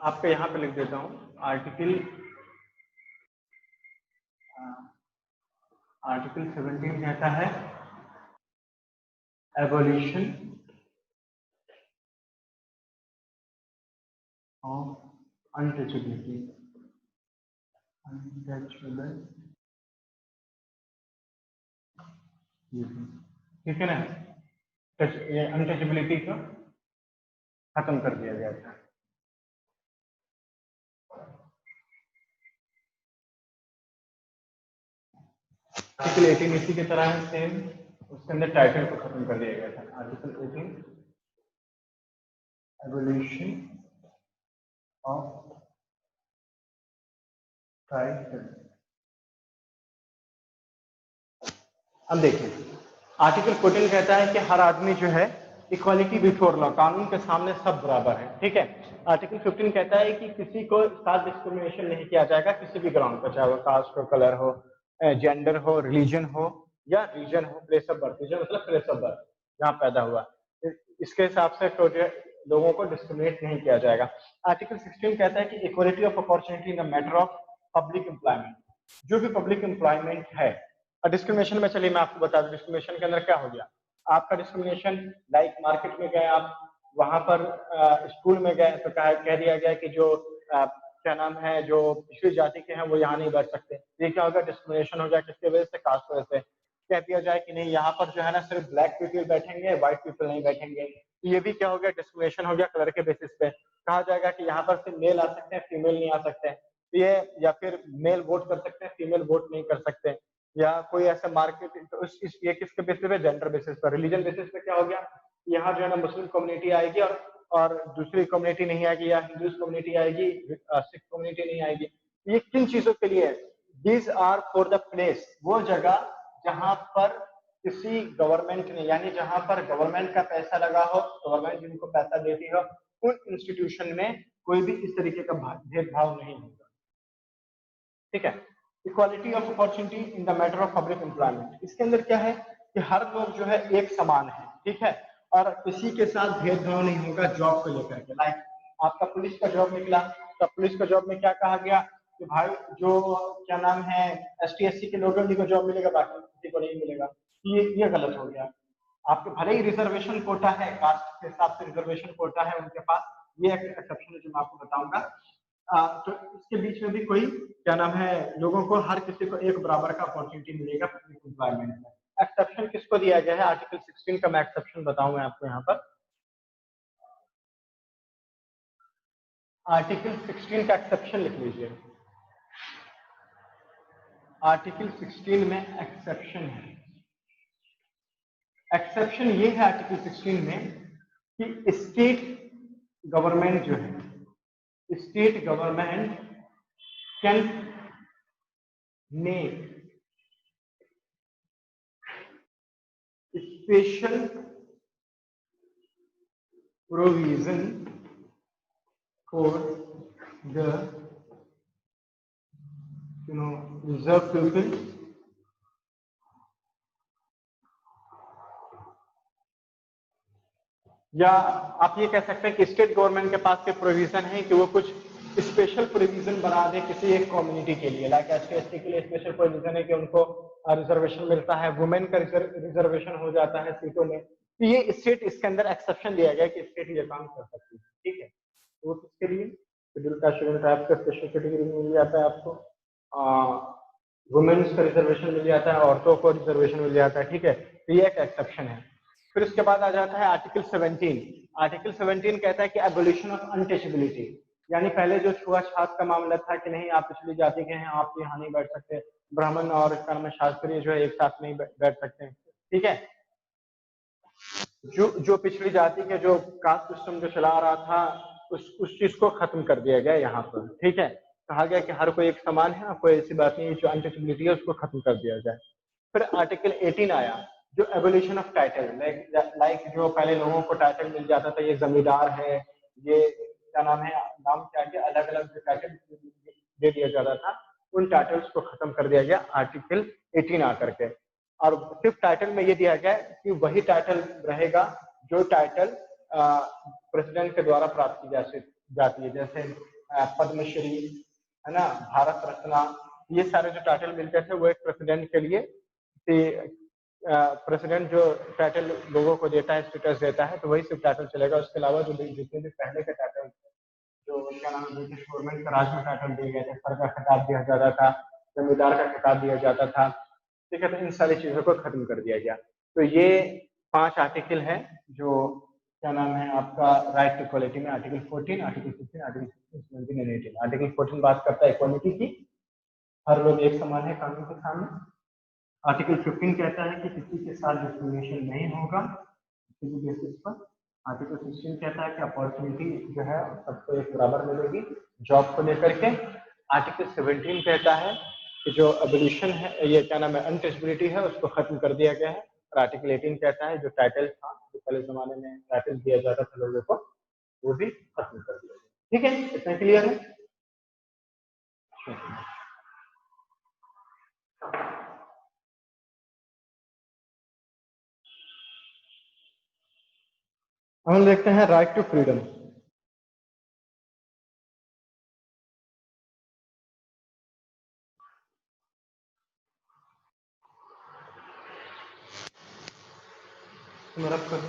आपको यहाँ पे लिख देता हूँ। आर्टिकल 17 कहता है एबोलिशन ऑफ अनटचेबिलिटी, ठीक है ना। ये अनटचेबिलिटी को खत्म कर दिया गया था। आर्टिकल 18 इसी की तरह है सेम, उसके अंदर टाइटल को खत्म कर दिया गया था। Article 18 abolition of title. अब देखिए, आर्टिकल 14 कहता है कि हर आदमी जो है इक्वालिटी बिफोर लॉ, कानून के सामने सब बराबर है, ठीक है। आर्टिकल 15 कहता है कि किसी को साथ डिस्क्रिमिनेशन नहीं किया जाएगा किसी भी ग्राउंड पर, चाहे वो कास्ट हो, कलर हो, जेंडर हो, रिलीजन हो या रीजन हो, प्लेस ऑफ बर्थ। रीजन मतलब प्लेस ऑफ बर्थ, जहाँ पैदा हुआ, इसके हिसाब से लोगों को डिस्क्रिमिनेट नहीं किया जाएगा। आर्टिकल 16 कहता है कि equality of opportunity in the matter of public employment. जो भी पब्लिक एम्प्लॉयमेंट है डिस्क्रिमिनेशन में चलिए मैं आपको बता दूं डिस्क्रिमिनेशन के अंदर क्या हो गया। आपका डिस्क्रिमिनेशन लाइक मार्केट में गए आप, वहां पर स्कूल में गए तो कह दिया गया कि जो क्या नाम है जो पिछड़ी जाति के हैं वो यहाँ नहीं बैठ सकते। ये क्या होगा, डिस्क्रिमिनेशन हो गया। किसके वजह से? कास्ट वजह से। कह दिया जाए कि नहीं यहाँ पर जो है ना सिर्फ ब्लैक पीपल बैठेंगे, व्हाइट पीपल नहीं बैठेंगे। ये भी क्या हो गया, डिस्क्रिमिनेशन हो गया कलर के बेसिस पे। कहा जाएगा कि यहाँ पर सिर्फ मेल आ सकते हैं, फीमेल नहीं आ सकते हैं। ये या फिर मेल वोट कर सकते हैं, फीमेल वोट नहीं कर सकते। या कोई ऐसा मार्केट तो ये किसके बेसिस पे? जेंडर बेसिस पर। रिलीजन बेसिस पे क्या हो गया, यहाँ जो है ना मुस्लिम कम्युनिटी आएगी और दूसरी कम्युनिटी नहीं आएगी, या हिंदू कम्युनिटी आएगी, सिख कम्युनिटी नहीं आएगी। ये किन चीजों के लिए है? These are for the place, वो जगह जहां पर किसी गवर्नमेंट ने, यानी जहां पर गवर्नमेंट का पैसा लगा हो, गवर्नमेंट जिनको पैसा देती हो, उन इंस्टीट्यूशन में कोई भी इस तरीके का भेदभाव नहीं होगा। ठीक है। Equality of opportunity in the matter of public employment, इसके अंदर क्या है कि हर लोग जो है एक समान है। ठीक है। और किसी के साथ भेदभाव नहीं होगा जॉब को लेकर के। लाइक आपका पुलिस का जॉब निकला, तो पुलिस का जॉब में क्या कहा गया कि भाई जो क्या नाम है ST SC के लोगों को जॉब मिलेगा, बाकी किसी को नहीं मिलेगा। ये गलत हो गया। आपके भले ही रिजर्वेशन कोटा है, कास्ट के हिसाब से रिजर्वेशन कोटा है उनके पास, ये एक एक्सेप्शन है जो मैं आपको बताऊंगा। तो इसके बीच में भी कोई क्या नाम है लोगों को, हर किसी को एक बराबर का अपॉर्चुनिटी मिलेगा पब्लिक एम्प्लॉयमेंट में। एक्सेप्शन किसको दिया गया है? आर्टिकल 16 का मैं एक्सेप्शन बताऊं मैं आपको यहाँ पर। आर्टिकल 16 का एक्सेप्शन लिख लीजिए। आर्टिकल 16 में एक्सेप्शन है। एक्सेप्शन ये है आर्टिकल 16 में कि स्टेट गवर्नमेंट जो है, state government can make special provision for the reserve people या आप ये कह सकते हैं कि स्टेट गवर्नमेंट के पास के प्रोविजन है कि वो कुछ स्पेशल प्रोविजन बना दे किसी एक कम्युनिटी के लिए। लाइक ST SC के लिए स्पेशल प्रोविजन है कि उनको रिजर्वेशन मिलता है, वुमेन का रिजर्वेशन हो जाता है सीटों में। तो ये स्टेट, इसके अंदर एक्सेप्शन दिया गया कि स्टेट ये काम कर सकती है। ठीक है। तो किसके लिए? शेड्यूल कास्ट शेड्यूल ट्राइब्स का स्पेशल कैटेगरी मिल जाता है आपको, वुमेन्स का रिजर्वेशन मिल जाता है, औरतों को रिजर्वेशन मिल जाता है। ठीक है। तो ये एक एक्सेप्शन है। फिर उसके बाद आ जाता है आर्टिकल 17। आर्टिकल 17 कहता है कि एबोलिशन ऑफ अनटचेबिलिटी, यानी पहले जो छुआछूत का मामला था कि नहीं आप पिछली जाति के हैं, आप यहाँ नहीं बैठ सकते, ब्राह्मण और कर्म शास्त्री जो है एक साथ नहीं बैठ सकते। ठीक है। जो पिछली जाति के जो कास्ट सिस्टम जो चला रहा था उस चीज को खत्म कर दिया गया यहाँ पर। ठीक है। कहा गया कि हर कोई एक समान है, कोई ऐसी बात नहीं है, जो अनटचेबिलिटी है उसको खत्म कर दिया जाए। फिर आर्टिकल 18 आया जो एबोलिशन ऑफ टाइटल, लाइक जो पहले लोगों को टाइटल मिल जाता था, ये जमींदार है, ये क्या नाम है, नाम क्या है, अलग अलग जो टाइटल दे दिया जाता था, उन टाइटल्स को खत्म कर दिया गया आर्टिकल 18 आकर के। और सिर्फ टाइटल में ये दिया गया कि वही टाइटल रहेगा जो टाइटल प्रेसिडेंट के द्वारा प्राप्त की जाती है, जैसे पद्मश्री है ना, भारत रत्न, ये सारे जो टाइटल मिलते थे वो एक प्रेसिडेंट के लिए, प्रेसिडेंट जो टाइटल लोगों को देता है, स्टेटस देता है, तो वही सिर्फ टाइटल चलेगा। उसके अलावा जो जितने भी पहले के टाइटल जो क्या नाम है ब्रिटिश गवर्नमेंट का राज में टाइटल दिए गए थे, सर का खिताब दिया जाता था, जमींदार का खिताब दिया जाता था। ठीक है। तो इन सारी चीजों को खत्म कर दिया गया। तो ये 5 आर्टिकल है जो क्या नाम है आपका राइट टू इक्वालिटी में। Article 14, article 15, article 16, 17 and 18। Article 14 बात करता है इक्वालिटी की, हर लोग एक समान है कानून के सामने। आर्टिकल 15 कहता है कि किसी के साथ डिस्क्रिमिनेशन नहीं होगा किसी भी बेसिस पर। आर्टिकल 16 कहता है कि अपॉर्चुनिटी जो है सबको एक बराबर मिलेगी जॉब को लेकर के। आर्टिकल 17 कहता है कि जो एबोलिशन है, ये क्या नाम है, अनटचेबिलिटी है, उसको खत्म कर दिया गया है। और आर्टिकल 18 कहता है जो टाइटल था, जो पहले जमाने में टाइटल दिया जाता था लोगों को, वो भी खत्म कर दिया गया। ठीक है, इतना क्लियर है? हम देखते हैं राइट टू फ्रीडम। रब कर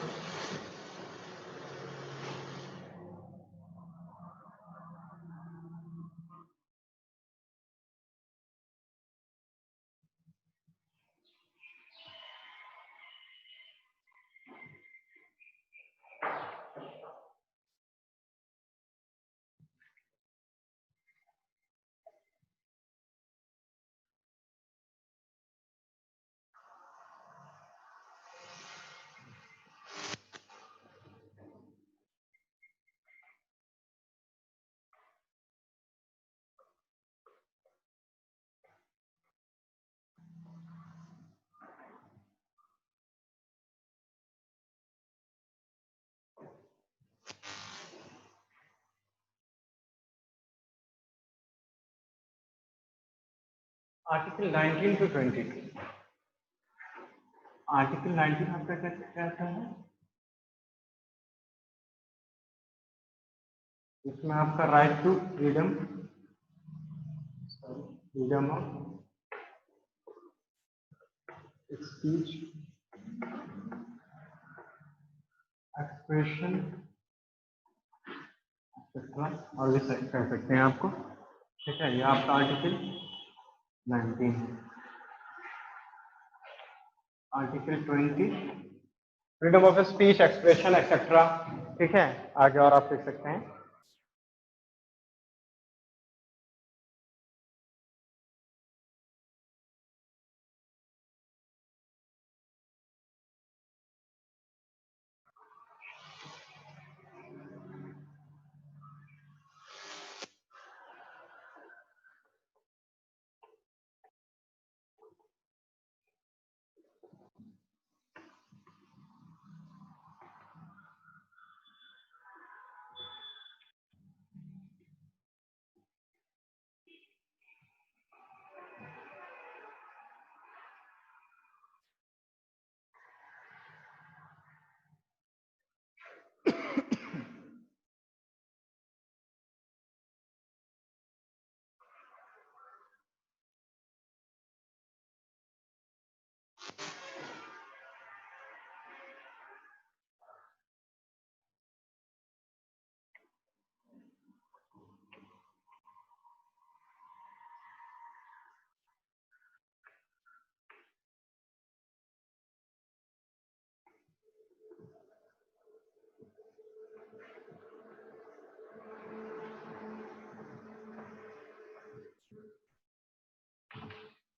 आर्टिकल 19 टू 22। आर्टिकल 19 आपका क्या कहता है? इसमें आपका right to freedom of speech, expression और भी कह सकते हैं आपको। ठीक है, ये आपका आर्टिकल 19 है। Article 20 freedom of speech, expression etcetera. ठीक है, आगे और आप देख सकते हैं।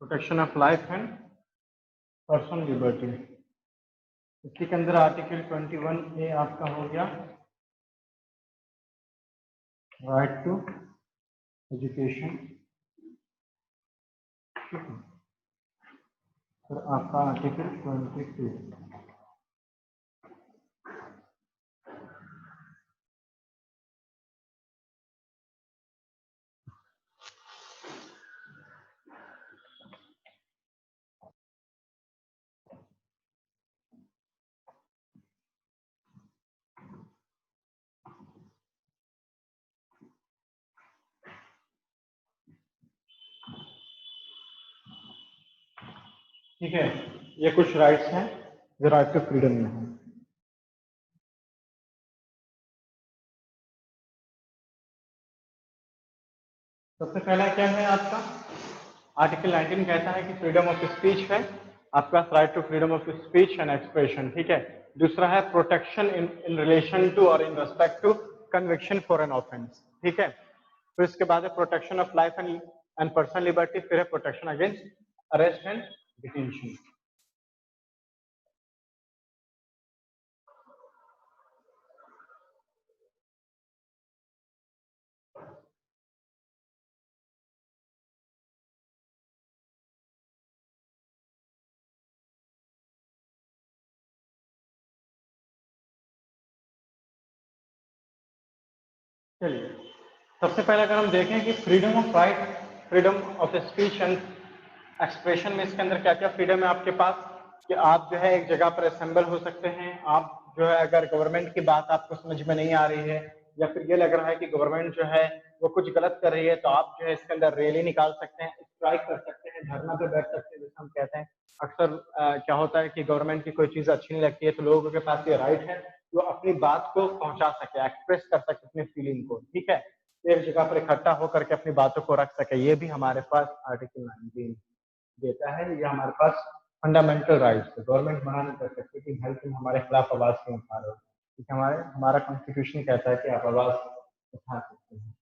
Protection of life and personal liberty, इसी के अंदर आर्टिकल 21A आपका हो गया राइट टू एजुकेशन। फिर आपका आर्टिकल 22 ठीक है, ये कुछ राइट्स हैं जो राइट टू फ्रीडम में हैं। सबसे पहला क्या है आपका? आर्टिकल 19 कहता है कि फ्रीडम ऑफ स्पीच है आपका, right to freedom of speech and expression. ठीक है, दूसरा है प्रोटेक्शन इन रिलेशन टू और in respect to conviction for an offence. ठीक है, फिर इसके बाद है protection of life and personal liberty, फिर है protection against arrest and detention. चलिए, सबसे पहले अगर हम देखें कि freedom of right, freedom of speech and expression में इसके अंदर क्या क्या फ्रीडम है आपके पास, कि आप जो है एक जगह पर असेंबल हो सकते हैं। आप जो है अगर गवर्नमेंट की बात आपको समझ में नहीं आ रही है या फिर ये लग रहा है कि गवर्नमेंट जो है वो कुछ गलत कर रही है, तो आप जो है इसके अंदर रैली निकाल सकते हैं। स्ट्राइक कर सकते हैं, धरना पे बैठ सकते हैं, जैसे हम कहते हैं। अक्सर क्या होता है कि गवर्नमेंट की कोई चीज अच्छी नहीं लगती है तो लोगों के पास ये राइट है वो अपनी बात को पहुंचा सके, एक्सप्रेस कर सके अपनी फीलिंग को, ठीक है, एक जगह पर इकट्ठा होकर के अपनी बातों को रख सके। ये भी हमारे पास आर्टिकल 19 देता है, ये हमारे पास फंडामेंटल राइट्स है। गवर्नमेंट मना नहीं कर सकती कि भाई तुम हमारे खिलाफ आवाज क्यों उठा रहे हो, क्योंकि हमारा कॉन्स्टिट्यूशन कहता है कि आप आवाज उठा सकते हैं।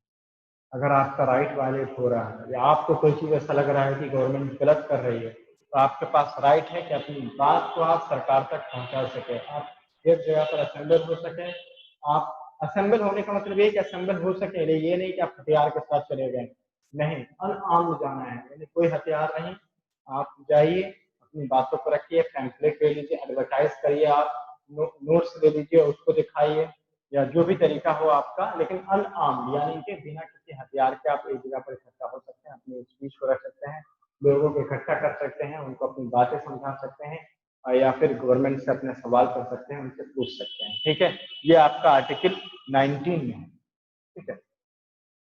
अगर आपका राइट वायलेट हो रहा है या आपको कोई चीज ऐसा लग रहा है कि गवर्नमेंट गलत कर रही है तो आपके पास राइट है कि अपनी बात को आप सरकार तक पहुंचा सके, आप एक जगह पर असेंबल हो सके। आप असेंबल होने का मतलब ये कि असेंबल हो सके, ये नहीं कि आप हथियार के साथ चले गए, नहीं, अनआर्म्ड जाना है, यानी कोई हथियार नहीं। आप जाइए, अपनी बातों को रखिए, पैम्फलेट ले लीजिए, एडवर्टाइज करिए, आप नोट्स ले लीजिए, उसको दिखाइए, या जो भी तरीका हो आपका, लेकिन अनआर्म्ड यानी कि बिना किसी हथियार के आप एक जगह पर इकट्ठा हो सकते हैं, अपनी स्पीच को रख सकते हैं, लोगों को इकट्ठा कर सकते हैं, उनको अपनी बातें समझा सकते हैं, या फिर गवर्नमेंट से अपने सवाल कर सकते हैं, उनसे पूछ सकते हैं, ठीक है। ये आपका आर्टिकल 19 में है, ठीक है।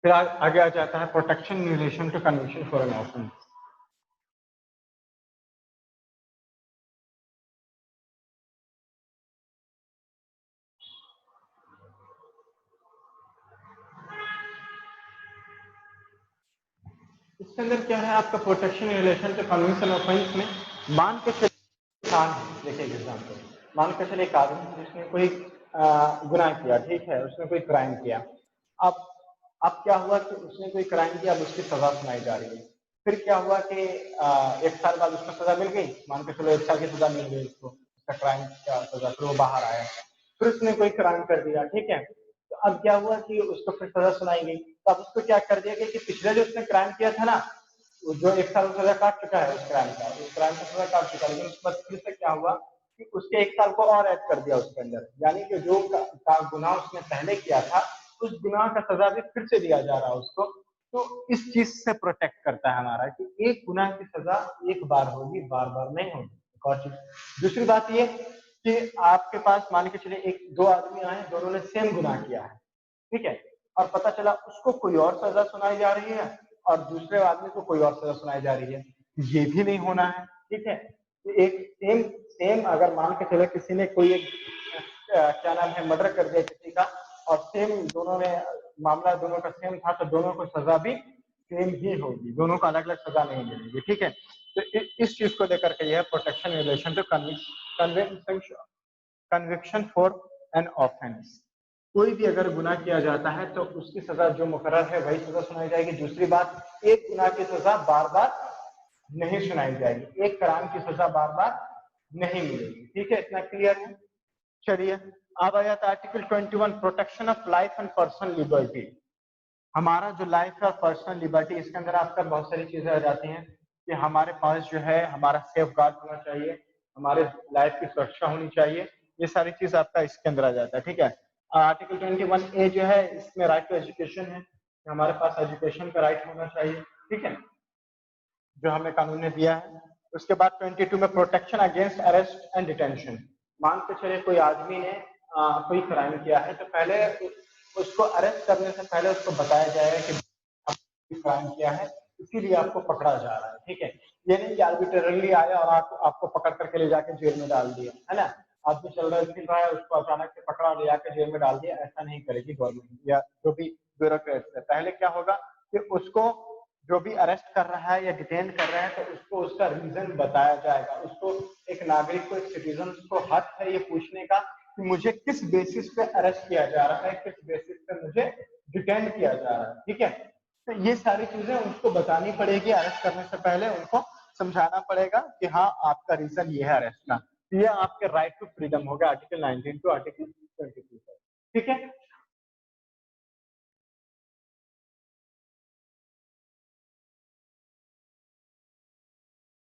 फिर आगे आ जाता है protection in relation to conviction for an offence. इसके अंदर क्या है आपका protection in relation to conviction offence में, मान के चलिए, देखिए एग्जाम्पल, मान के चलिए एक आदमी जिसने कोई गुनाह किया, ठीक है, उसने कोई क्राइम किया। अब अब क्या हुआ कि उसने कोई क्राइम किया, अब उसकी सजा सुनाई जा रही है। फिर क्या हुआ कि 1 साल बाद उसको सजा मिल गई, मान के चलो 1 साल की सजा मिल गई उसको, उसका क्राइम का सजा, फिर वो बाहर आया, फिर उसने कोई क्राइम कर दिया, ठीक है। तो अब क्या हुआ कि उसको फिर सजा सुनाई गई, तो अब उसको क्या कर दिया गया कि पिछले जो उसने क्राइम किया था ना, जो 1 साल सजा काट चुका है उस क्राइम का, उस क्राइम का सजा काट चुका है, लेकिन उसके बाद फिर से क्या हुआ कि उसके 1 साल को और ऐड कर दिया उसके अंदर, यानी कि जो गुनाह उसने पहले किया था उस गुनाह का सजा भी फिर से दिया जा रहा है उसको। तो इस चीज से प्रोटेक्ट करता है हमारा कि एक गुनाह की सजा एक बार होगी, बार बार नहीं होगी। एक और चीज, दूसरी बात ये कि आपके पास मान के चलिए एक दो आदमी आए, दोनों ने सेम गुनाह किया है, ठीक है, और पता चला उसको कोई और सजा सुनाई जा रही है और दूसरे आदमी को कोई और सजा सुनाई जा रही है, ये भी नहीं होना है, ठीक है। एक सेम सेम अगर मान के चले किसी ने कोई एक क्या नाम है मर्डर कर दिया किसी का, और सेम दोनों ने मामला दोनों का सेम था, तो दोनों को सजा भी सेम ही होगी, दोनों को अलग अलग सजा नहीं मिलेगी, ठीक है। तो इस चीज को लेकर के यह protection in relation to conviction for an offence. कोई भी अगर गुनाह किया जाता है तो उसकी सजा जो मुकर्रर है वही सजा सुनाई जाएगी। दूसरी बात, एक गुनाह की सजा बार बार नहीं सुनाई जाएगी, एक क्राइम की सजा बार बार नहीं मिलेगी, ठीक है, इतना क्लियर है। चलिए अब आ जाता है article 21, protection of life and personal liberty. हमारा जो लाइफ है और पर्सनल लिबर्टी, इसके अंदर आपका बहुत सारी चीजें आ जाती हैं कि हमारे पास जो है हमारा सेफ गार्ड होना चाहिए, हमारे लाइफ की सुरक्षा होनी चाहिए, ये सारी चीज आपका इसके अंदर आ जाता है, ठीक है। आर्टिकल 21A जो है इसमें राइट टू एजुकेशन है, हमारे पास एजुकेशन का राइट होना चाहिए, ठीक है, जो हमें कानून ने दिया है। उसके बाद 22 में protection against arrest and detention. मान के चले कोई आदमी ने कोई क्राइम किया है तो पहले उसको अरेस्ट करने से पहले उसको बताया जाएगा कि आपने क्राइम किया है, इसीलिए आपको पकड़ा जा रहा है, ठीक है। ये नहीं कि आर्बिट्रेरली आया और आपको पकड़ करके ले जाके जेल में डाल दिया, है ना। आदमी चल रहा फिर रहा है, उसको अचानक से पकड़ा ले जाकर जेल में डाल दिया, ऐसा नहीं करेगी गवर्नमेंट या जो भी ब्यूरोक्रेट्स है। पहले क्या होगा कि उसको जो भी अरेस्ट कर रहा है या डिटेन कर रहा है तो उसको उसका रीजन बताया जाएगा। उसको एक नागरिक को, एक सिटीजन को हक है ये पूछने का कि मुझे किस बेसिस पे अरेस्ट किया जा रहा है, किस बेसिस पे मुझे डिटेन किया जा रहा है, ठीक है। तो ये सारी चीजें उनको बतानी पड़ेगी, अरेस्ट करने से पहले उनको समझाना पड़ेगा कि हाँ आपका रीजन ये है अरेस्ट का। ये आपके राइट टू फ्रीडम हो गया आर्टिकल 19 टू आर्टिकल 22, ठीक है।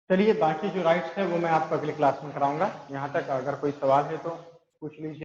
चलिए बाकी जो राइट्स है वो मैं आपको अगली क्लास में कराऊंगा। यहाँ तक अगर कोई सवाल है तो पूछ लीजिए।